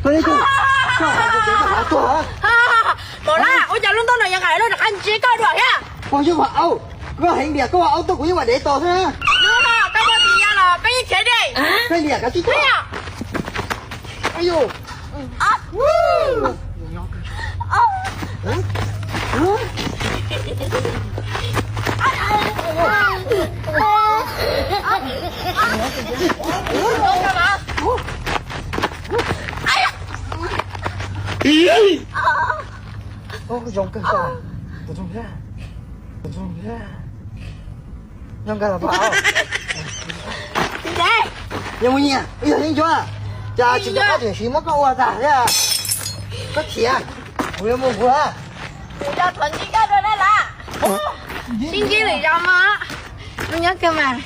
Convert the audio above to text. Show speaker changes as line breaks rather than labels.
快点做，做好就别干嘛做啊！
冇啦，我就弄到那样矮了，就看你自己搞多少呀？
我要話嘔，個兄弟個話嘔到佢因為你多啫。
你好，干我底下了，给你钱的。
兄弟啊，個知道。
对呀。
哎呦，
啊！干嘛？哎呀！
我用更大，不中下，不中下，用更大不好。
弟弟，
有冇嘢？你頭先咗啊？就接咗條樹木個話咋啫？個鐵啊，我有冇苦啊？
我叫团结干的来啦。新经理家吗？你要干嘛？